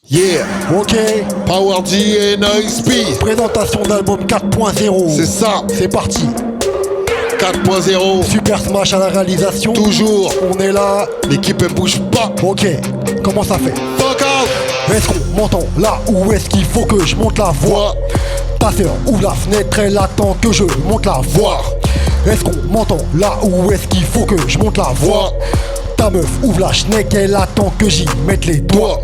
Yeah, Ok, Power D et Noise P. présentation d'album 4.0. C'est ça, C'est parti. 4.0. Super Smash à la réalisation. Toujours, On est là. l'équipe elle bouge pas. Ok, comment ça fait? Fuck out. Est-ce qu'on m'entend là ou est-ce qu'il faut que je monte la voix? Ta sœur ouvre la fenêtre, elle attend que je monte la voix. Est-ce qu'on m'entend là ou est-ce qu'il faut que je monte la voix? Ta meuf ouvre la schneck, elle attend que j'y mette les doigts.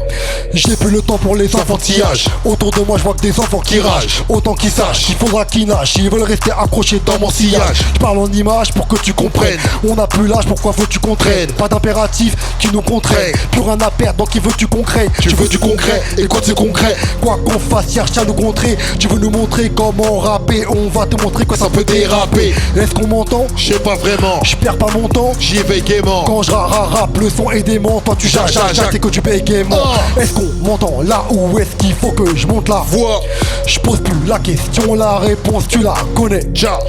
J'ai plus le temps pour les enfantillages. Autour de moi je vois que des enfants qui ragent. Autant qu'ils sachent, il faudra qu'ils nagent. Ils veulent rester accrochés dans mon sillage. Je parle en images pour que tu comprennes. On n'a plus l'âge, pourquoi faut tu contraignes? Pas d'impératif qui nous contraigne. Plus rien à perdre, donc il veut tu concret. Tu veux du concret, et quand c'est concret, quoi qu'on fasse, cherche à nous contrer. Tu veux nous montrer comment rapper, on va te montrer quoi ça peut déraper. Est-ce qu'on m'entend? Je sais pas vraiment, Je perds pas mon temps. j'y vais gaiement. Quand je rappe, le son est dément. Toi tu jac et que tu payes gaiement. Est-ce qu'on m'entend là ou est-ce qu'il faut que je monte la voix? Je pose plus la question, la réponse tu la connais. Ja,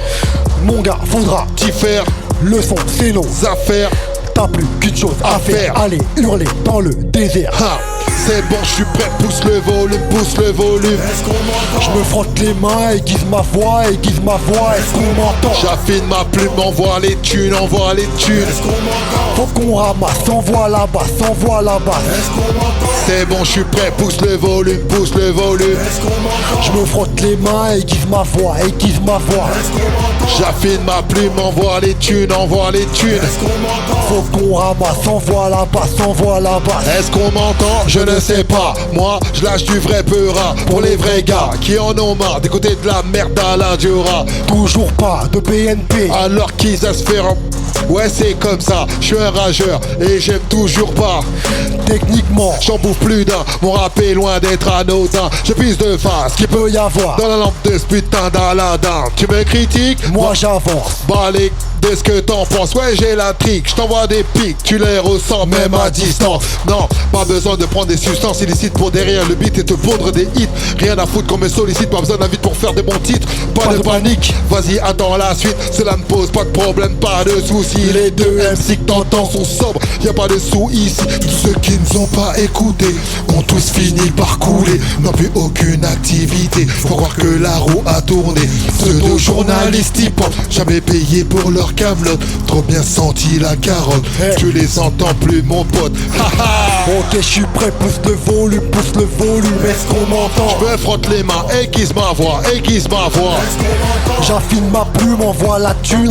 Mon gars, faudra t'y faire, le son, c'est nos affaires. T'as plus qu'une chose à faire. Allez hurler dans le désert. Ha, c'est bon, je suis prêt, pousse le volume, pousse le volume. Je me frotte les mains, aiguise ma voix, aiguise ma voix. Est-ce qu'on m'entend? J'affine ma plume, envoie les thunes, envoie les thunes. Faut qu'on ramasse, envoie la basse, envoie la basse. C'est bon, je suis prêt, pousse le volume, pousse le volume. Je me frotte les mains, aiguise ma voix, aiguise ma voix. J'affine ma plume, envoie les thunes, envoie les thunes. Faut qu'on ramasse, envoie la basse, envoie la basse. Est-ce qu'on m'entend? Je ne sais pas. Moi, je lâche du vrai peura pour les vrais gars qui en ont marre d'écouter de la merde à la Diora. Toujours pas de BNP. Alors qu'ils a se faire ouais, c'est comme ça. Je suis un rageur et j'aime toujours pas. Techniquement, J'en bouffe plus d'un. Mon rap est loin d'être anodin. Je pisse de face qu'il peut y avoir. dans la lampe de ce putain d'Aladin. Tu me critiques? Moi j'avance. Bah les de ce que t'en penses, ouais j'ai la trique, je t'envoie des pics, tu les ressens même à distance. Non, pas besoin de prendre des substances illicites pour derrière le beat et te pondre des hits. Rien à foutre qu'on me sollicite, pas besoin d'invite pour faire des bons titres. Pas de panique, vas-y attends la suite, cela ne pose pas de problème, pas de soucis. Les deux MC que t'entends sont sobres, y a pas de sous ici. Tous ceux qui ne sont pas écoutés ont tous fini par couler, n'ont plus aucune activité. Faut croire que la roue a tourné. Pseudo-journalistes hip-hop, jamais payés pour leur camelote. Trop bien senti la carotte, tu les entends plus mon pote. Ok, je suis prêt, pousse le volume, est-ce qu'on m'entend? Je me frotte les mains, aiguise ma voix, aiguise ma voix. J'affine ma plume, envoie la thune,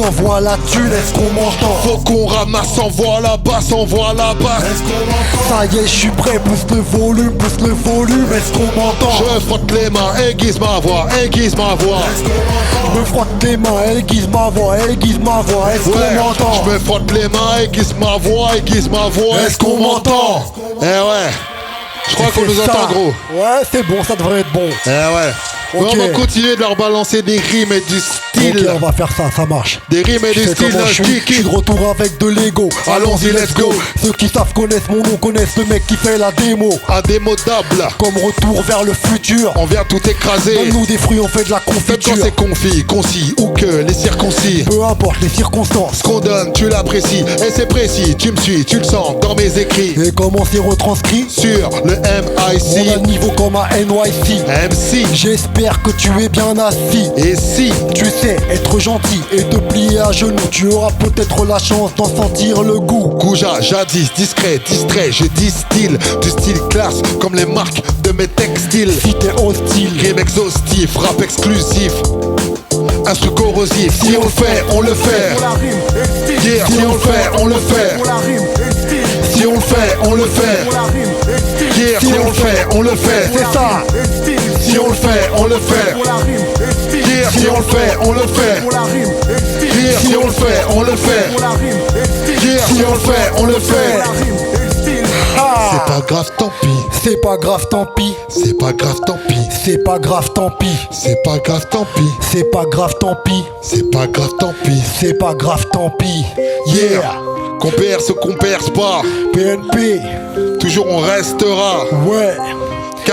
est-ce qu'on m'entend? Faut qu'on ramasse, envoie la basse, envoie la basse. Ça y est, je suis prêt, pousse le volume, est-ce qu'on m'entend? Je me frotte les mains, aiguise ma voix, aiguise ma voix. Je me frotte les mains, aiguise ma voix, est-ce qu'on m'entend? Je me frotte les mains, aiguise ma voix, est-ce qu'on m'entend? Eh ouais, je crois qu'on nous entend gros. Ouais, c'est bon, ça devrait être bon. Eh ouais. Ok. On va continuer de leur balancer des rimes et du style. Ok, on va faire ça marche. Des rimes et Tu du sais style, comment je suis, je suis de retour avec de l'ego. Allons-y, let's go. Ceux qui savent connaissent mon nom, connaissent le mec qui fait la démo. Indémodable, Comme retour vers le futur. on vient tout écraser. Donne-nous des fruits, on fait de la Même quand confiture. c'est confit, concis ou que les circoncis. Peu importe les circonstances. Ce qu'on donne, tu l'apprécies. Et c'est précis, tu me suis, tu le sens dans mes écrits. Et comment c'est retranscrit? Sur le On a MIC, le niveau comme à NYC. MC. J'espère que tu es bien assis. Et si Tu sais être gentil et te plier à genoux. Tu auras peut-être la chance d'en sentir le goût. Gouja, jadis, discret, distrait, je distille du style classe comme les marques de mes textiles. Si t'es hostile, Rime exhaustif, rap exclusif, instru corrosif. Si on le fait, on le fait. Yeah, si on le fait, on le fait. Si on le fait, on le fait. Yeah, si on le fait, on le fait. c'est ça. Si on le fait, on le fait. Yeah, si on le fait, on le fait. Yeah, si on le fait, on le fait. Yeah, si on le fait, on le fait. C'est pas grave, tant pis. C'est pas grave, tant pis. C'est pas grave, tant pis. C'est pas grave, tant pis. C'est pas grave, tant pis. C'est pas grave, tant pis. C'est pas grave, tant pis. C'est pas grave, tant pis. Yeah, qu'on perce, qu'on perce pas. PNP, Toujours on restera. ouais.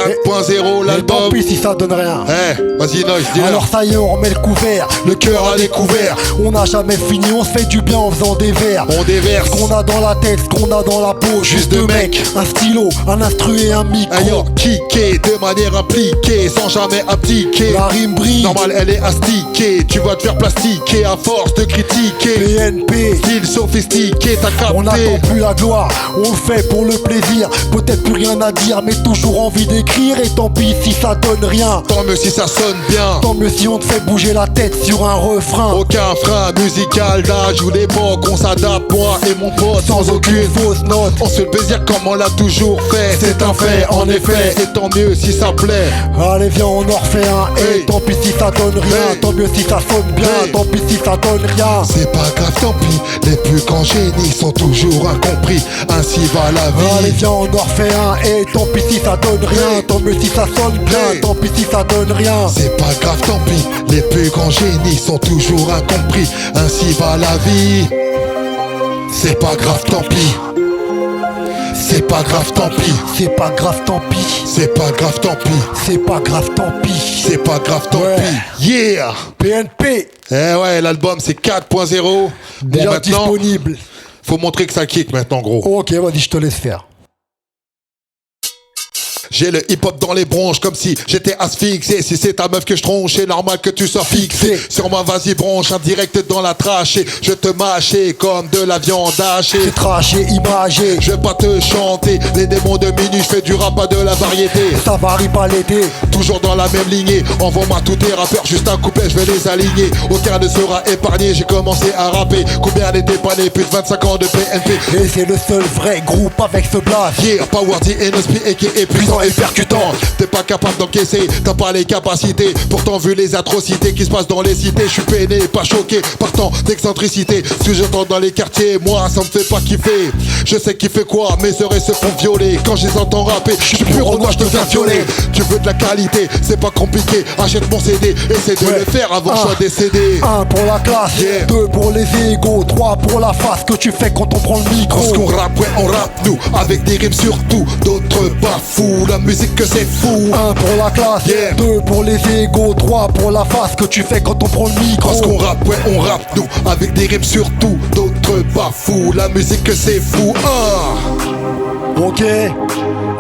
4.0 Et tant l'album. pis si ça donne rien. Eh, vas-y Noise, dis-le. Alors ça y est, on remet le couvert, le cœur à découvert. On n'a jamais fini, on se fait du bien en faisant des vers. On déverse. Ce qu'on a dans la tête, ce qu'on a dans la peau, juste deux mecs. Un stylo, un instru et un micro. Ayo, kické de manière impliquée, sans jamais abdiquer. La rime brille. Normal, elle est astiquée. Tu vas te faire plastiquer à force de critiquer. PNP. Style sophistiqué, t'as capté. On n'attend plus la gloire, on le fait pour le plaisir. Peut-être plus rien à dire, mais toujours envie d'écrire. Et tant pis si ça donne rien. Tant mieux si ça sonne bien. Tant mieux si on te fait bouger la tête sur un refrain. Aucun frein musical d'âge ou d'époque. On s'adapte, moi et mon pote, sans aucune fausse note. On se fait le plaisir comme on l'a toujours fait. C'est un fait, en effet. Et tant mieux si ça plaît. Allez viens on en refait un. Et Hey. tant pis si ça donne rien. Hey. Tant mieux si ça sonne bien. Hey. Tant pis si ça donne rien. C'est pas grave, tant pis. Les plus grands génies sont toujours incompris. Ainsi va la Allez vie. viens on en refait un. Et tant pis si ça donne rien. Hey. Tant mieux si ça sonne bien. Hey. Tant pis si ça donne rien. C'est pas grave, tant pis. Les plus grands génies sont toujours incompris. Ainsi va la vie. C'est pas grave, tant pis. C'est pas grave, tant pis. C'est pas grave tant pis. C'est pas grave, tant pis. C'est pas grave tant pis. C'est pas grave, tant Ouais. pis. Yeah. PNP. Eh ouais, l'album c'est 4.0. Bon, Déjà maintenant, disponible. faut montrer que ça kick maintenant, gros. Ok vas-y je te laisse faire. J'ai le hip-hop dans les bronches comme si j'étais asphyxié. Si c'est ta meuf que je tronche, c'est normal que tu sois fixé. Sur moi, vas-y, bronche, un direct dans la trachée. Je te mâchais comme de la viande hachée. C'est traché, imagé. Je vais pas te chanter les démons de minuit, je fais du rap pas de la variété. Ça varie pas l'été. Toujours dans la même lignée, envoie-moi tous tes rappeurs, juste un couplet, je vais les aligner. Aucun ne sera épargné, j'ai commencé à rapper. Combien n'étaient pas nés, plus de 25 ans de PNP. Et c'est le seul vrai groupe avec ce blast. Yeah, Power D, NSP, et puissant et percutant. T'es pas capable d'encaisser, t'as pas les capacités. Pourtant, vu les atrocités qui se passent dans les cités, je suis peiné, pas choqué, par tant d'excentricité. Ce que j'entends dans les quartiers, moi, ça me fait pas kiffer. Je sais qui fait quoi, mes oreilles se font violer. Quand je les entends rapper, je suis plus Renoir, je deviens violet. Tu veux de la qualité, c'est pas compliqué. Achète mon CD, essaie de Ouais. le faire avant que je sois Ah. décédé. 1 pour la classe, Yeah. 2 pour les égos, 3 pour la face que tu fais quand on prend le micro. Parce qu'on rappe, ouais, on rappe, nous, avec des rimes surtout. D'autres bafouent, la musique que c'est fou. 1 pour la classe, Yeah. 2 pour les égos, 3 pour la face que tu fais quand on prend le micro. Parce qu'on rappe, ouais, on rappe, nous, avec des rimes surtout. D'autres bafouent, la musique que c'est fou. Ok,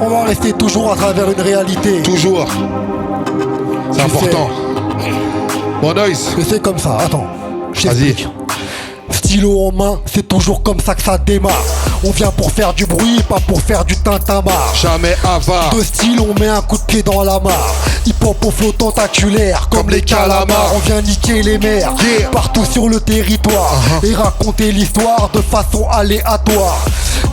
on va rester toujours à travers une réalité. Toujours. C'est Tu important. Bon, Noise. Mais c'est comme ça, attends, je Vas-y. t'explique. Stylo en main, c'est toujours comme ça que ça démarre. On vient pour faire du bruit, pas pour faire du tintamarre. Jamais avare. De style, on met un coup de pied dans la mare. Hip-hop au flot tentaculaire, comme les calamars. On vient niquer les mers, Yeah. partout sur le territoire. Et raconter l'histoire de façon aléatoire.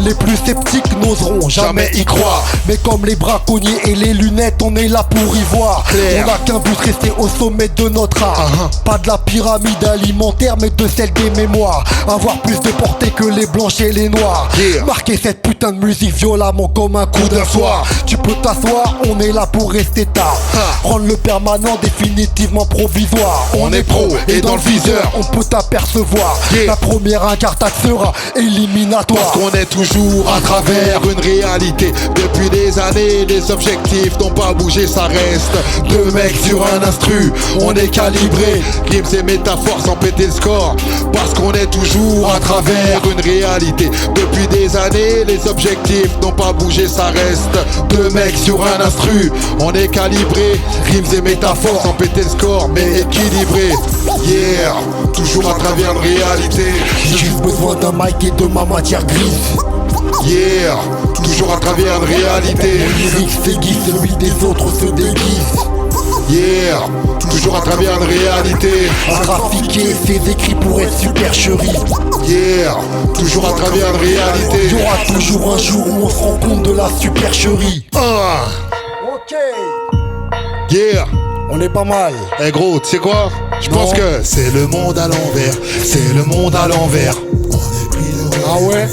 Les plus sceptiques n'oseront jamais y croire. Mais comme les braconniers et les lunettes, on est là pour y voir. Clair. On n'a qu'un but, rester au sommet de notre art. Pas de la pyramide alimentaire, mais de celle des mémoires. Avoir plus de portée que les blanches et les noirs. Yeah. Marquer cette putain de musique violemment comme un coup d'un soir. Tu peux t'asseoir, on est là pour rester tard. Rendre le permanent définitivement provisoire. On est pro et dans le viseur. on peut t'apercevoir. Yeah. La première incartade sera éliminatoire. Parce qu'on est toujours à travers une réalité. Depuis des années, les objectifs n'ont pas bougé, ça reste. Deux mecs sur un instru, on est calibré. Rimes et métaphores sans péter le score. Parce qu'on est toujours à travers une réalité. Depuis des années, les objectifs n'ont pas bougé, ça reste. Deux mecs sur un instru, on est calibré. Rimes et métaphores sans péter le score, mais équilibré. Yeah, toujours à travers une réalité. J'ai juste besoin d'un mic et de ma matière grise. Yeah, toujours à travers une réalité. Mon lyrique s'aiguise, celui des autres se déguise. Yeah, toujours à travers une réalité. À trafiquer ses écrits pour être supercherie. Yeah, toujours à travers une Il y réalité. aura toujours un jour où on se rend compte de la supercherie. Ah, Ok, yeah. on est pas mal. Eh gros, tu sais quoi? Je Non. pense que c'est le monde à l'envers. C'est le monde à l'envers. Ah ouais?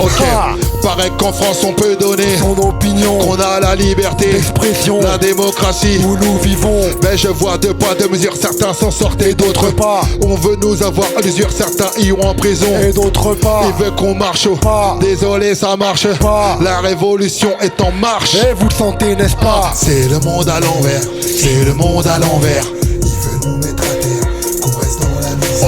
Ok, Ah. Paraît qu'en France on peut donner son opinion, qu'on a la liberté d'expression, la démocratie où nous vivons. Mais je vois deux poids, deux mesures, certains s'en sortent et d'autres pas. On veut nous avoir à l'usure, certains iront en prison Et d'autres pas. Ils veulent qu'on marche au Pas. Désolé ça marche Pas. La révolution est en marche Et vous le sentez, n'est-ce pas? C'est le monde à l'envers, c'est le monde à l'envers.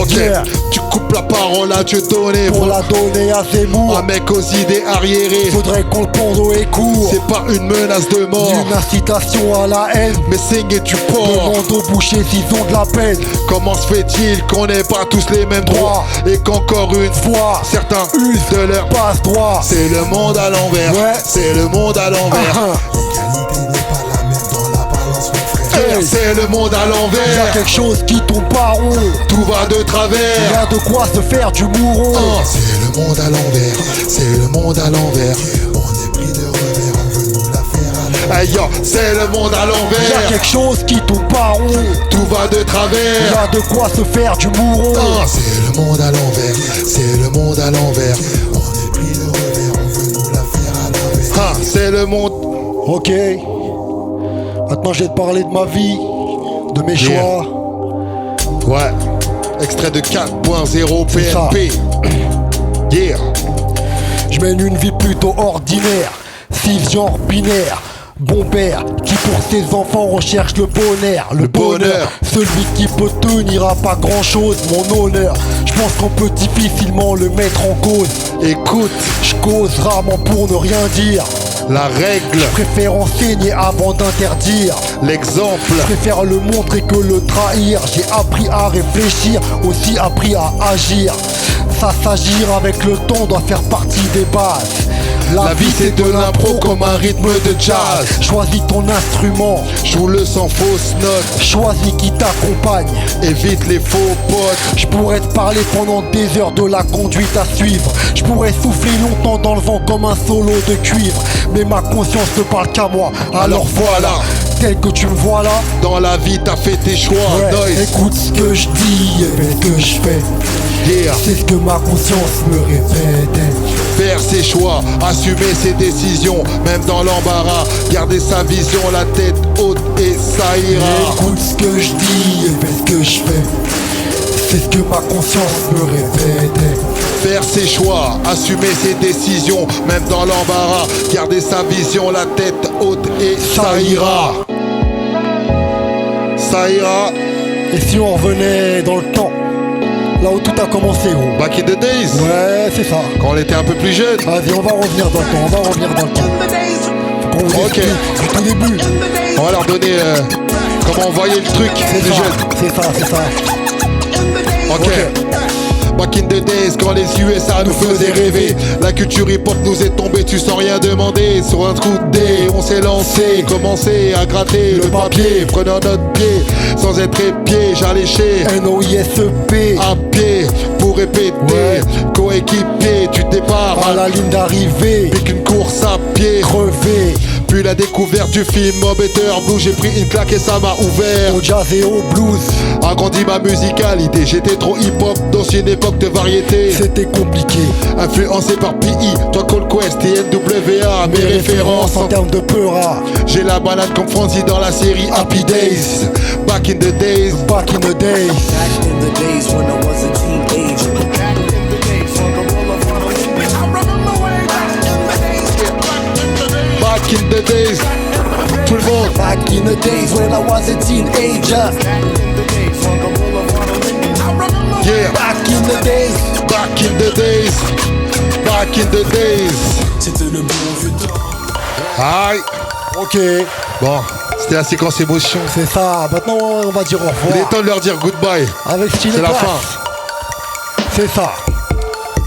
Ok, Yeah. tu coupes la parole à Dieu donné Pour la donner à Zemmour, un mec aux idées arriérées. faudrait qu'on le pende au écourt. C'est pas une menace de mort, Une incitation à la haine. mais signe et tu portes. Demande aux bouchers s'ils ont de la peine. Comment se fait-il qu'on n'ait pas tous les mêmes droits et qu'encore une Fois, certains usent de leur passe droit. c'est le monde à l'envers, Ouais. c'est le monde à l'envers. C'est le monde à Il y a l'envers, quelque chose qui tombe pas rond. tout va de Il y travers. a de quoi se faire du mouron. C'est le monde à l'envers, c'est le monde à l'envers. On est pris de revers, on veut nous la faire à l'envers. Hey yo, c'est le monde à Il y a l'envers, quelque chose qui tombe pas rond. tout va de Il y travers. a de quoi se faire du mouron. C'est le monde à l'envers, c'est le monde à l'envers. On est pris de revers, on veut nous la faire à l'envers. C'est le monde. Ok. Maintenant, je vais te parler de ma vie, de mes Yeah. choix. Ouais, extrait de 4.0 C'est ça. PNP. Yeah. Je mène une vie plutôt ordinaire, six genres binaires. Bon père qui pour ses enfants recherche le bonheur. Le bonheur, celui qui peut tenir à pas grand chose. Mon honneur, je pense qu'on peut difficilement le mettre en cause. Écoute, Je cause rarement pour ne rien dire. la règle, Je préfère enseigner avant d'interdire. l'exemple. Je préfère le montrer que le trahir. J'ai appris à réfléchir, aussi appris à agir. Ça s'agir avec le temps doit faire partie des bases. La vie c'est de l'impro comme un rythme de jazz. Choisis ton instrument, Joue-le sans fausse note, choisis qui t'accompagne. évite les faux potes. Je pourrais te parler pendant des heures de la conduite à suivre. Je pourrais souffler longtemps dans le vent comme un solo de cuivre. Mais ma conscience ne parle qu'à moi. Alors voilà, tel que tu me vois là. Dans la vie t'as fait tes choix, Ouais, noise. écoute ce que je dis et fais ce que je fais. Yeah. C'est ce que ma conscience me répète. Faire ses choix, assumer ses décisions, même dans l'embarras, garder sa vision, la tête haute et ça ira. Écoute ce que je dis et fais ce que je fais. C'est ce que ma conscience me répète. Faire ses choix, assumer ses décisions, même dans l'embarras, garder sa vision, la tête haute et ça ira. Ça ira. Et si on revenait dans le temps, là où tout a commencé, gros. Back in the days, Ouais, c'est ça. quand on était un peu plus jeune. Vas-y, on va revenir dans le temps, on va revenir dans le temps. Faut qu'on vous Ok. explique du tout début. On va leur donner comment on voyait le truc C'est des ça, jeunes. c'est ça, c'est ça. Ok. Back in the days, quand les USA nous faisaient rêver, la culture hip-hop nous est tombée, tu sans rien demander. Sur un coup de dé, on s'est lancé, commencé à gratter le papier, prenant notre pied, sans être épié, j'alléchais NOISEP, à pied pour répéter, Ouais. coéquipier, tu dépars à la ligne d'arrivée, avec une course à pied. crevé, Puis la découverte du film Mob Better Blue, j'ai pris une claque et ça m'a ouvert. au jazz et au blues. Agrandi ma musicalité, j'étais trop hip-hop dans une époque de variété. C'était compliqué. Influencé par P.I, toi Cold Quest et NWA, mes références en termes de peura. J'ai la balade comme Franzi dans la série Happy Days. Back in the days, Back in the days. Back in the days when I was a teenager. Back in the days on the boulevard of Lincoln. I remember way back in the days. back in the days. Tout le monde, Back in the days when I was a teenager. Back in the days on the boulevard of Lincoln. I remember yeah. Back in the days. Back in the days, back in the days. C'était le bon vieux temps. Aïe. Ok, Bon, c'était la séquence émotion. c'est ça. Maintenant, on va dire au Il est revoir. temps de leur dire goodbye. Avec style et C'est la classe. fin. C'est ça.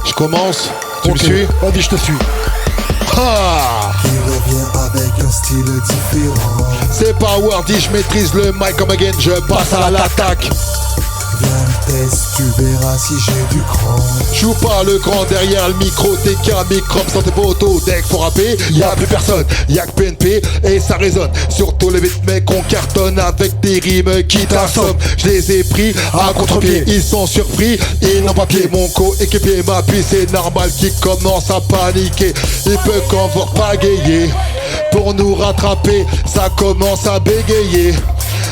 Je commence. Tu Ok. me suis? Vas-y, je te suis. Ah, Il revient avec un style différent. c'est pas wordy, je maîtrise le mic comme again, je passe à l'attaque. Viens test, tu verras si j'ai du cran. Joue pas le grand derrière le micro, t'es qu'un microbe sans tes potos. Dès qu'il faut rapper, y'a plus personne, y'a que PNP et ça résonne. Surtout les vite mecs qu'on cartonne avec des rimes qui t'assomment. Je les ai pris à contre-pied, ils sont surpris, ils n'ont pas pied. Mon coéquipier m'appuie, c'est normal qu'ils commencent à paniquer. Il peut qu'en voir pagayer pour nous rattraper, ça commence à bégayer.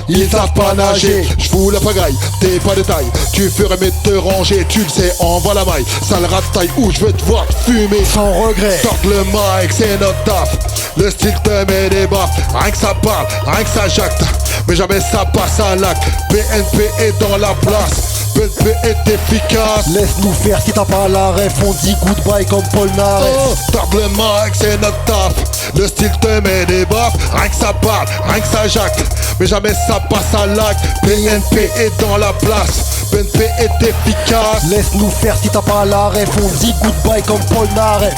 Ils savent pas nager, je fous la pagaille, t'es pas de taille. Tu ferais mieux de te ranger, tu le sais, envoie la maille. Sale rat de taille où je veux te voir fumer Sans regret. Sort le mic, c'est notre taf. Le style te met des baffes. Rien que ça parle, rien que ça jacte. Mais jamais ça passe à l'acte. PNP est dans la place, PNP est efficace. Laisse-nous faire si t'as pas la ref, on dit goodbye comme Paul Naref. Sort le mic, c'est notre taf. Le style te met des baffes. Rien que ça parle, rien que ça jacte. Mais jamais ça passe à l'acte. PNP est dans la place, PNP est efficace. Laisse-nous faire si t'as pas la ref, on dit goodbye comme Paul Naref.